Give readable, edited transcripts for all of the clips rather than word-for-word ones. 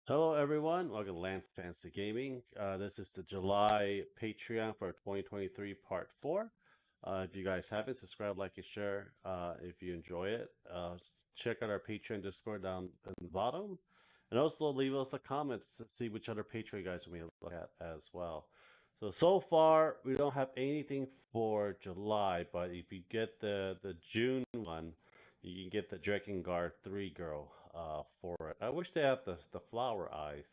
Hello, everyone. Welcome to Lance Fantasy Gaming. This is the July Patreon for 2023 Part 4. If you guys haven't, subscribe, like, and share if you enjoy it. Check out our Patreon Discord down in the bottom. And also leave us a comment to see which other Patreon guys we may look at as well. So far, we don't have anything for July, but if you get the June one, you can get the Drakengard 3 girl for it. I wish they had the flower eyes,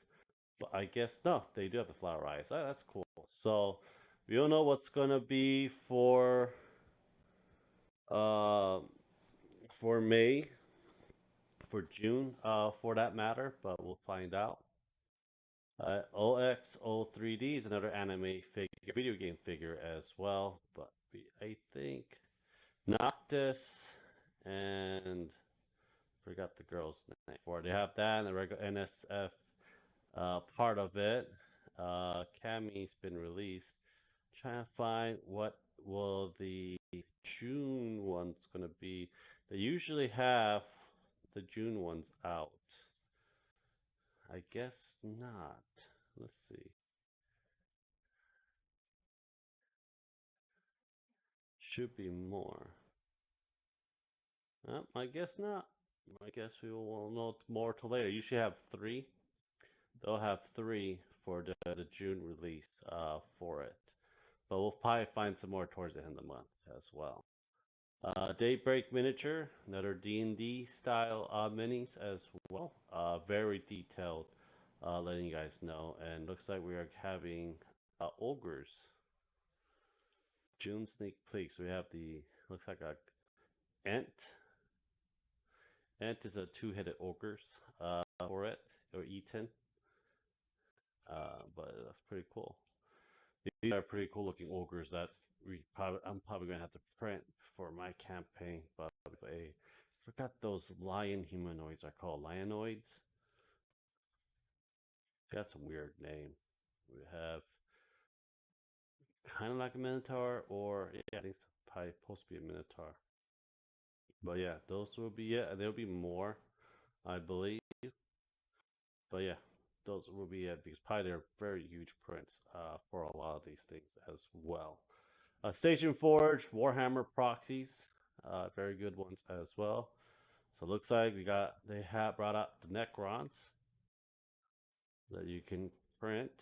but I guess no, they do have the flower eyes. That's cool. So we don't know what's gonna be uh for May, for June, for that matter, but we'll find out. OX03D is another anime figure, video game figure as well, but I think Noctis and forgot the girl's name. Or they have that and the regular NSF part of it. Cammy's been released. Trying to find what will the June one's gonna be. They usually have the June ones out. I guess not. Let's see. Should be more. I guess not. I guess we will know more till later. You should have three. They'll have three for the June release for it. But we'll probably find some more towards the end of the month as well. Daybreak Miniature, another D&D style minis as well. Very detailed, letting you guys know. And looks like we are having ogres. June sneak peek. So we have the looks like a Ent. Ent is a two-headed ogres for it or Eaton. But that's pretty cool. These are pretty cool looking ogres that I'm probably gonna have to print for my campaign. But I forgot those lion humanoids are called lionoids. That's a weird name. We have kind of like a minotaur, or yeah, I think it's probably supposed to be a minotaur. But yeah, those will be it. There'll be more, I believe. But yeah, those will be it because probably they're very huge prints for a lot of these things as well. Station Forge, Warhammer proxies, very good ones as well. So it looks like they have brought out the Necrons that you can print.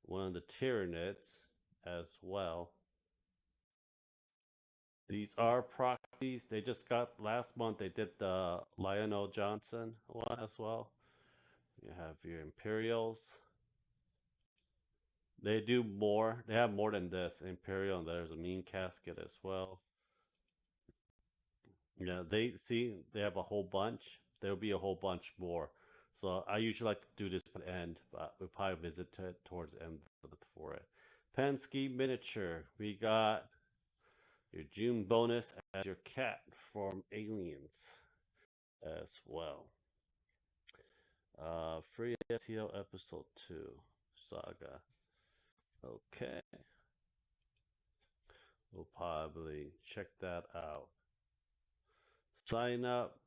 One of the Tyranids as well. These are proxies. They just got last month. They did the Lionel Johnson one as well. You have your Imperials. They do more. They have more than this Imperial, and there's a mean casket as well. Yeah, they have a whole bunch. There'll be a whole bunch more. So I usually like to do this at the end, but we'll probably visit it towards the end for it. Penske miniature. We got your June bonus as your cat from Aliens as well. Free SEO episode 2 saga. Okay. We'll probably check that out. Sign up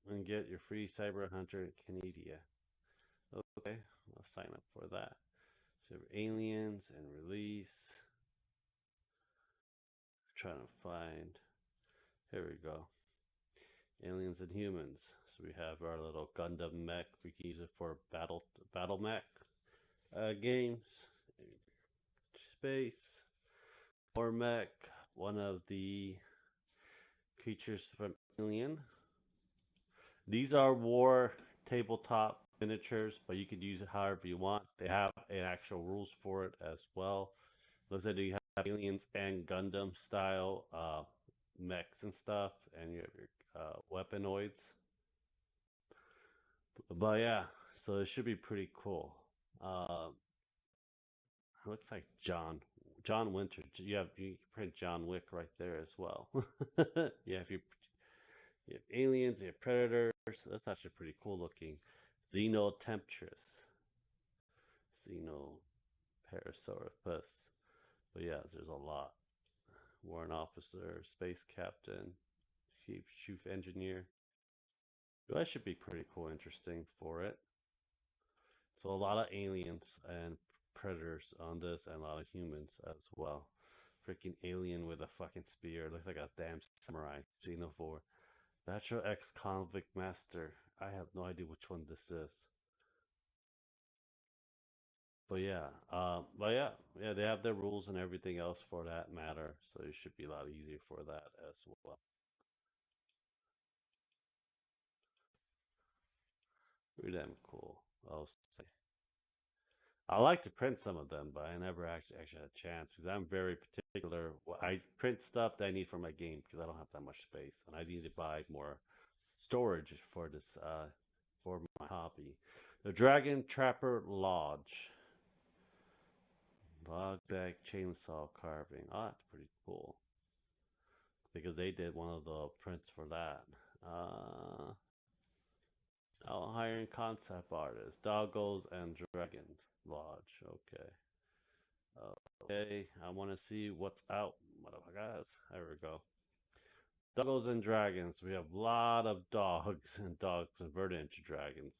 and get your free Cyber Hunter Canada. Okay, I'll sign up for that. So aliens and release. Trying to find. Here we go. Aliens and humans. So we have our little Gundam mech. We can use it for battle mech games. Space. Or mech. One of the creatures from Alien. These are war tabletop miniatures, but you could use it however you want. They have an actual rules for it as well. Looks like you have aliens and Gundam style mechs and stuff, and you have your weaponoids. But yeah, so it should be pretty cool. Uh, looks like John Winter. You print John Wick right there as well. Yeah, if you have aliens, you have predators. That's actually pretty cool looking. Xeno Temptress, Xeno Parasaurus. But yeah, there's a lot. Warrant officer, space captain, chief engineer. That should be pretty cool, interesting for it. So a lot of aliens and predators on this, and a lot of humans as well. Freaking alien with a fucking spear, looks like a damn samurai. Xenophore. Bachelor X Convict Master. I have no idea which one this is. But yeah, they have their rules and everything else for that matter, so it should be a lot easier for that as well. Pretty damn cool. I'll say. I like to print some of them, but I never actually had a chance because I'm very particular. I print stuff that I need for my game because I don't have that much space, and I need to buy more storage for this for my hobby. The Dragon Trapper Lodge. Log bag chainsaw carving. Oh, that's pretty cool. Because they did one of the prints for that. Oh, hiring concept artists. Doggos and Dragons Lodge. Okay. Okay, I want to see what's out. What up, guys? There we go. Doggos and Dragons. We have a lot of dogs and dogs converted into dragons.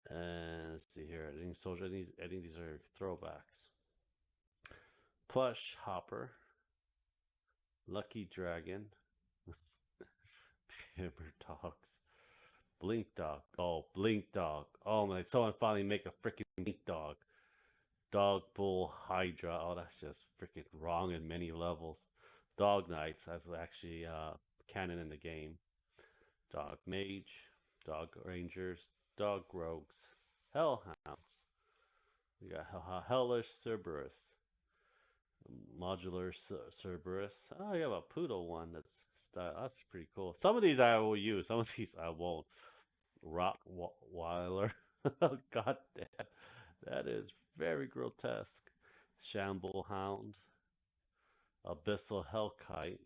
And let's see here. I think these are throwbacks. Plush Hopper. Lucky Dragon. Hammer Dogs. Blink Dog. Oh, Blink Dog. Oh my, someone finally make a freaking Blink Dog. Dog Bull Hydra. Oh, that's just freaking wrong in many levels. Dog Knights. That's actually canon in the game. Dog Mage. Dog Rangers. Dog Rogues. Hellhounds. We got Hellish Cerberus. Modular Cerberus. Oh, you have a poodle one. That's pretty cool. Some of these I will use. Some of these I won't. Rottweiler. Oh, god damn. That is very grotesque. Shamble Hound. Abyssal Hellkite.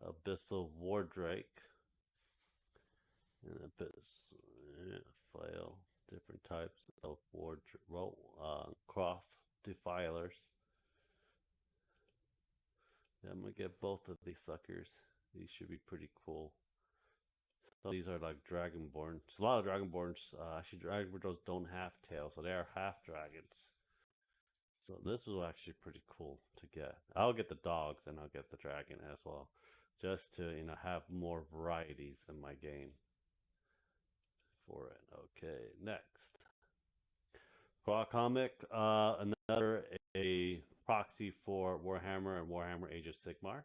Abyssal Wardrake. And Flail. Different types of Croft Defilers. Yeah, I'm gonna get both of these suckers. These should be pretty cool. So these are like Dragonborn. So a lot of Dragonborns, actually, Dragonborns don't have tails, so they are half dragons. So this was actually pretty cool to get. I'll get the dogs and I'll get the dragon as well, just to have more varieties in my game for it. Okay, next. Comic, another a proxy for Warhammer and Warhammer Age of Sigmar.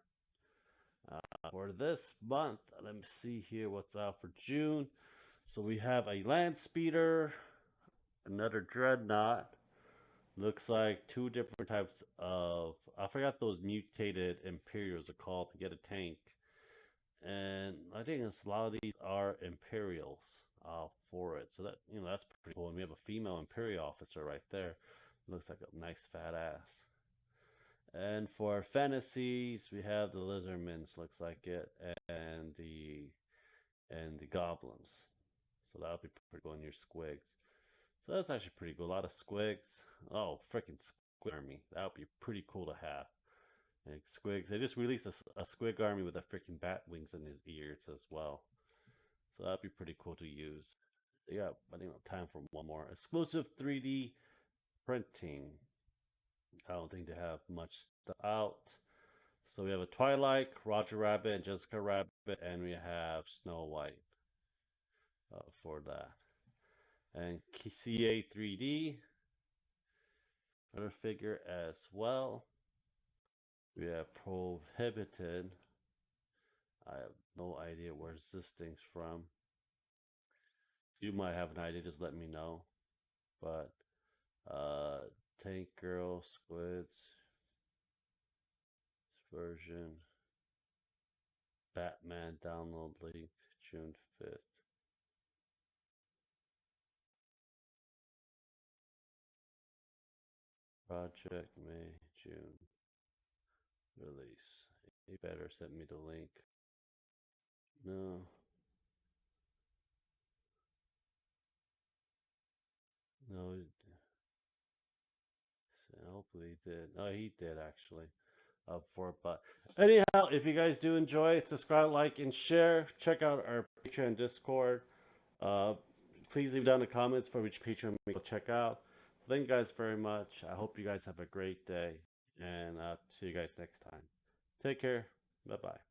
For this month, let me see here what's out for June. So we have a land speeder, another dreadnought. Looks like two different types of, I forgot those mutated Imperials are called to get a tank. And I think a lot of these are Imperials for it. So that's pretty cool. And we have a female Imperial officer right there. Looks like a nice fat ass. And for fantasies, we have the Lizardmans, looks like it, and the goblins. So that'll be pretty cool in your squigs. So that's actually pretty cool. A lot of squigs. Oh, freaking squig army. That would be pretty cool to have. Like squigs. They just released a squig army with a freaking bat wings in his ears as well. So that'd be pretty cool to use. Yeah, I think time for one more. Exclusive 3D printing. I don't think they have much stuff out. So we have a Twilight, Roger Rabbit, and Jessica Rabbit, and we have Snow White for that. And CA 3D, another figure as well. We have Prohibited. I have no idea where this thing's from. You might have an idea, just let me know. But Tank Girl, Squids, version, Batman download link, June 5th. Project May, June. Release. You better send me the link. No. No. Hopefully he did. No, he did actually. For it. But anyhow, if you guys do enjoy, subscribe, like, and share. Check out our Patreon, Discord. Uh, Please leave down the comments for which Patreon we will check out. Thank you guys very much. I hope you guys have a great day, and see you guys next time. Take care. Bye bye.